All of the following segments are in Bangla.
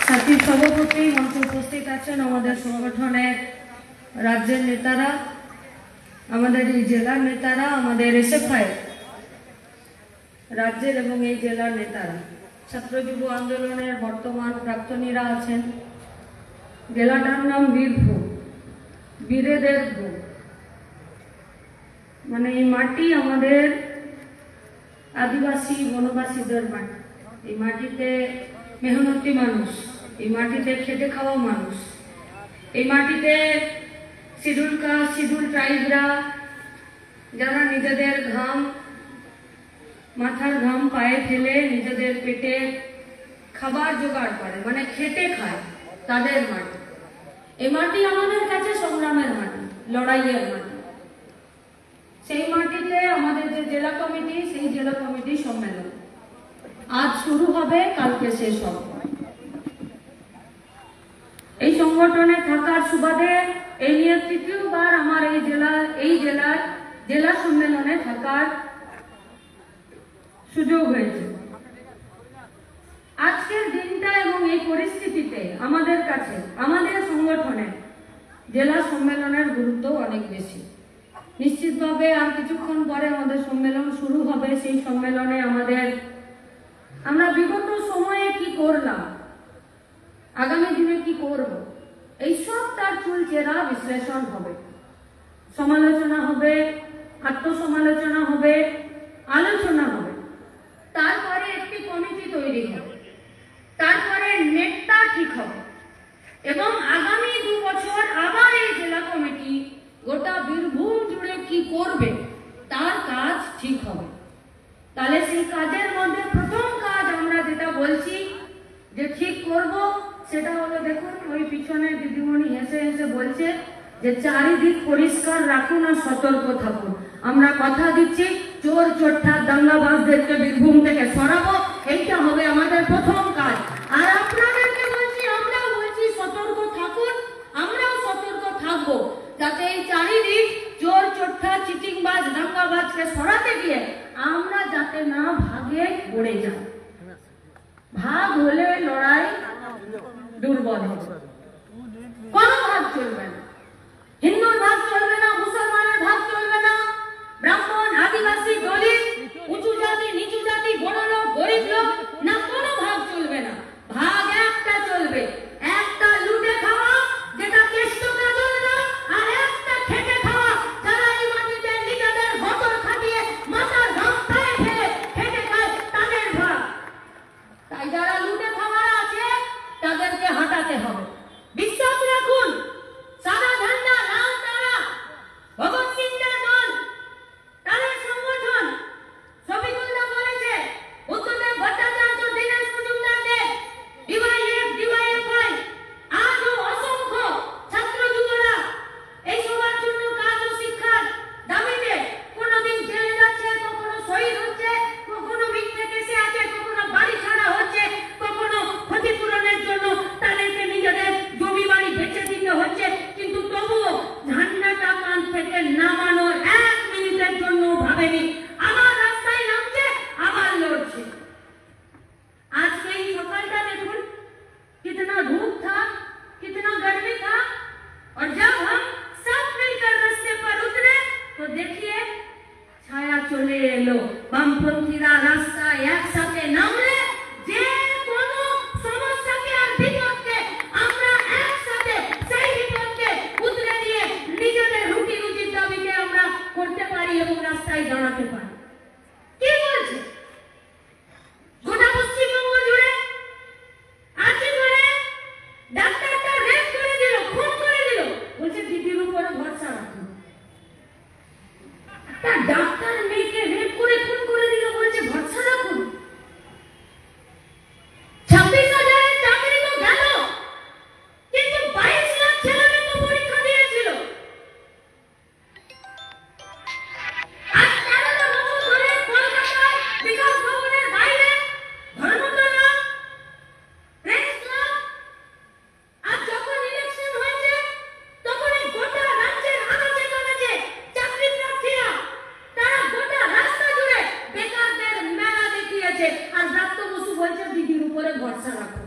সাথীর সভাপতি মঞ্চে উপস্থিত আছেন আমাদের সংগঠনের রাজ্যের নেতারা, আমাদের এই জেলার নেতারা, আমাদের এসএফআই রাজ্যের এবং এই জেলার নেতারা, ছাত্র যুব আন্দোলনের বর্তমান প্রাক্তনীরা আছেন। জেলাটার নাম বীরভূম, বীরেদের ভূম। মানে এই মাটি আমাদের আদিবাসী বনবাসীদের মাটি। এই মাটিতে মেহনতি মানুষ, এই মাটিতে খেটে খাওয়া মানুষ, এই মাটিতে শিডিউল কাস্ট, শিডিউল ট্রাইবরা যারা নিজেদের ঘাম, মাথার ঘাম পায়ে ফেলে নিজেদের পেটে খাবার জোগাড় করে, মানে খেটে খায়, তাদের মাটি। এই মাটি আমাদের কাছে সংগ্রামের মাটি, লড়াইয়ের মাটি। সেই মাটিতে আমাদের যে জেলা কমিটি, সেই জেলা কমিটি সম্মেলন আজ শুরু হবে, কালকে শেষ হবে। এই সংগঠনে থাকার সুবাদে এই নিয়ে তৃতীয়বার আমার এই জেলার জেলা সম্মেলনে থাকার সুযোগ হয়েছে। আজকের দিনটা এবং এই পরিস্থিতিতে আমাদের কাছে, আমাদের সংগঠনে জেলা সম্মেলনের গুরুত্ব অনেক বেশি। নিশ্চিতভাবে আর কিছুক্ষণ পরে আমাদের সম্মেলন শুরু হবে। সেই সম্মেলনে আমরা বিগত সময়ে কি করলাম, আগামী দিনে কি করব, এইসব তার চুলচেরা বিশ্লেষণ হবে, সমালোচনা হবে, আত্মসমালোচনা হবে, আলোচনা হবে। তারপরে একটি কমিটি তৈরি হবে, তারপরে নেতা ঠিক হবে এবং আগামী 2 বছর আবার এই জেলা কমিটি গোটা বীরভূম জুড়ে কি করবে তার কাজ ঠিক হবে। তাহলে সেই কাজের মধ্যে প্রথম কাজ আমরা যেটা বলছি যে ঠিক করব, সেটা হলো, দেখুন ওই পিছনে দিদিমণি হেসে হেসে বলছে যে চারিদিক পরিষ্কার রাখুন আর সতর্ক থাকুন। আমরা কথা দিচ্ছি চোর চোট্টা দাঙ্গাবাজদেরকে বীরভূম থেকে সরাবো, এইটা হবে আমাদের প্রথম কাজ। আর আপনাদেরকে বলছি, আমরাও বলছি সতর্ক থাকুন, আমরাও সতর্ক থাকবো, যাতে এই চারিদিক চোর চোট্টা চিটিংবাজ দাঙ্গাবাজকে সরাতে গিয়ে আমরা যাতে না ভাগে পড়ে যাই। ভাগ হলে লড়াই দুর্বল হবে, কোনো ভাগ চলবে না। হিন্দুর ভাগ চলবে না, মুসলমানের ভাগ চলবে না, ব্রাহ্মণ, আদিবাসী, দলিত, উঁচু জাতি, নিচু জাতি, বড় লোক, গরিব লোক, না কোনো ভাগ চলবে না। ভাগ একটা চলবে, একটা লুটে খাওয়া যেটা কেষ্ট কাজল না, আর একটা খেটে খাওয়া যারা এই মাটিতে নিজেদের বছর খাটিয়ে মাথার ঘাম পায়ে ফেলে খেটে খায়, তাদের ভাগ। তাই যারা লুটে খাওয়ার আছে তাদেরকে হাঁটাতে হবে। বিশ্বাস রাখুন, সাদা ঝান্ডা, লাল তারা, ভগৎ সিংদের দল, তাদের সংগঠন, শফিকুল্লাহ বলেছে ভরসা রাখুন।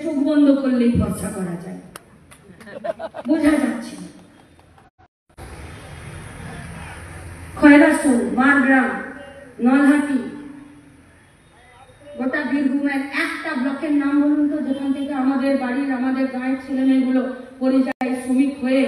চোখ বন্ধ করলেই ভরসা করা যায়, বোঝা যাচ্ছে। খয়রাসোল, মারগ্রাম, নলহাটি, গোটা বীরভূমের একটা ব্লকের নাম বলুন তো যেখান থেকে আমাদের বাড়ির আমাদের গাঁয়ের ছেলে মেয়েগুলো পরিযায়ী শ্রমিক হয়ে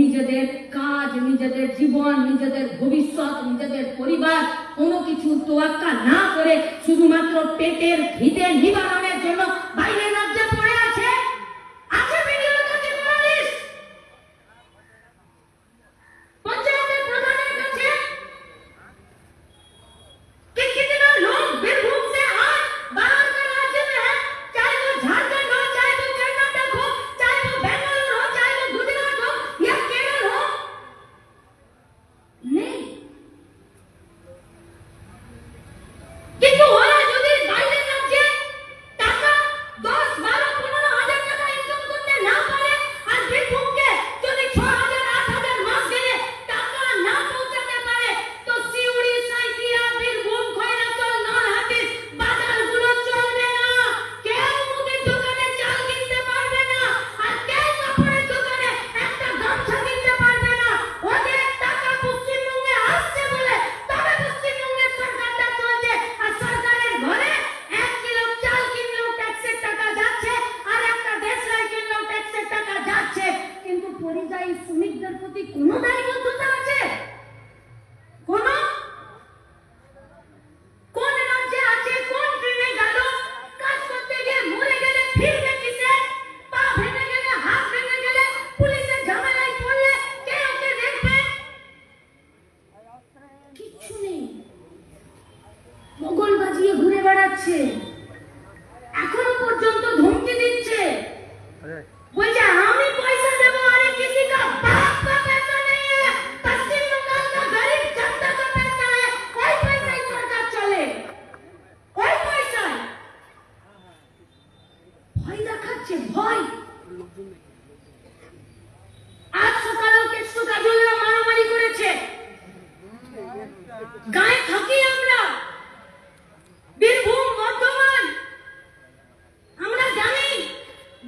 নিজেদের কাজ, নিজেদের জীবন, নিজেদের ভবিষ্যৎ, নিজেদের পরিবার কোনো কিছু তোয়াক্কা না করে শুধুমাত্র পেটের খিদে নিবারণের জন্য বাইরের রাজ্যে পড়ে আছে। আছে ভিডিওর কাছে কোনো লিস্ট? পঞ্চায়েতের প্রধানের কাছে कि कितना लोग बीरभूम से आज बाहर के राज्य में है, चाहे वो झारखंड हो, चाहे वो कर्नाटक हो, चाहे वो बेंगलुरु हो, चाहे वो गुजरात हो या केरल हो, नहीं কিন্তু ওরা যদি বাইরের রাজ্যে টাকা 10, 12, 15,000 টাকা ইনকাম করতে না পারে আর বীরভূমকে যদি 6,000, 8,000 মাস গেলে টাকা না পৌঁছাতে পারে তো সিউড়ি, সাঁইথিয়া, বীরভূম, খয়রাসোল, নলহাটির বাজারগুলো চলবে না। কেউ মুদির দোকানে চাল কিনতে পারবে না আর কেউ কাপড়ের দোকানে একটা গামছা কিনতে পারবে না। ওদের টাকা পশ্চিমবঙ্গে আসছে বলে তবে পশ্চিমবঙ্গের সরকারটা চলছে আর সরকারের ঘরে 1 কিলো চাল কিনলেও ট্যাক্সের টাকা যাচ্ছে আর একটা দেশলাই কিনলেও ট্যাক্সের টাকা যাচ্ছে। কিন্তু পরিযায়ী শ্রমিকদের প্রতি কোনো দায়বদ্ধতা আছে? কোনো? কোন রাজ্যে আছে? কোন ট্রেনে গেল? কাজ করতে গিয়ে মরে গেলে ফিরবে কিসে? পা ভেঙে গেলে, হাত ভেঙে গেলে, পুলিশের ঝামেলায় পড়লে কে ওকে দেখবে? কিচ্ছু নেই, মোগল বাজিয়ে ঘুরে বেড়াচ্ছে, এখনো পর্যন্ত ধমকি দিচ্ছে, বলছে আমি পয়সা দেবো আরে किसी का बाप का पैसा नहीं है, पश्चिम बंगाल का गरीब जनता का पैसा है, कोई पैसा ही सरकार चले, कोई पैसा ভয় দেখাচ্ছে, ভয়। আজ সকালেও কেষ্টু কাজলরা মারামারি করেছে। গায়ে থাকি আমরা, বীরভূম, বর্ধমান, আমরা জানি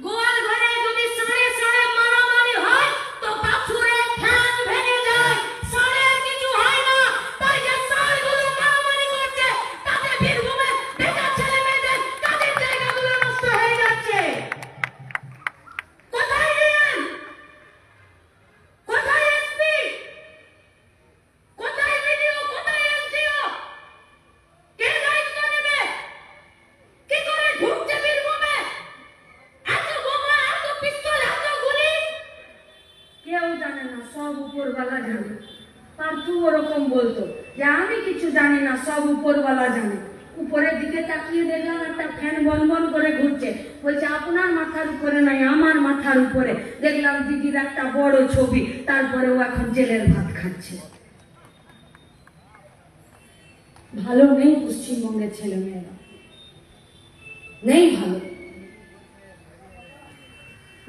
গোয়াল ঘরে যদি সাড়ে সাড়ে মারামারি হয় তো বাছুরে ঠ্যাং ভেঙে যায়, সাড়ে কিছু হয় না। তাই যে ষাঁড়গুলো মারামারি করছে তাতে বীরভূমে বেকার ছেলে মেয়েদের কাজের জায়গাগুলো নষ্ট হয়ে যাচ্ছে। রকম বলতো যে আমি কিছু জানি না, সব উপরওয়ালা জানে। উপরের দিকে তাকিয়ে দেখলাম একটা ফ্যান বন বন করে ঘুরছে, বলছে আপনার মাথার উপরে নাই, আমার মাথার উপরে। দেখলাম দিদির একটা বড় ছবি, তারপরে ও এখন জেলের ভাত খাচ্ছে। ভালো নেই পশ্চিমবঙ্গের ছেলে মেয়েরা, নেই ভালো।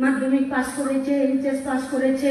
মাধ্যমিক পাস করেছে, এইচএস পাস করেছে,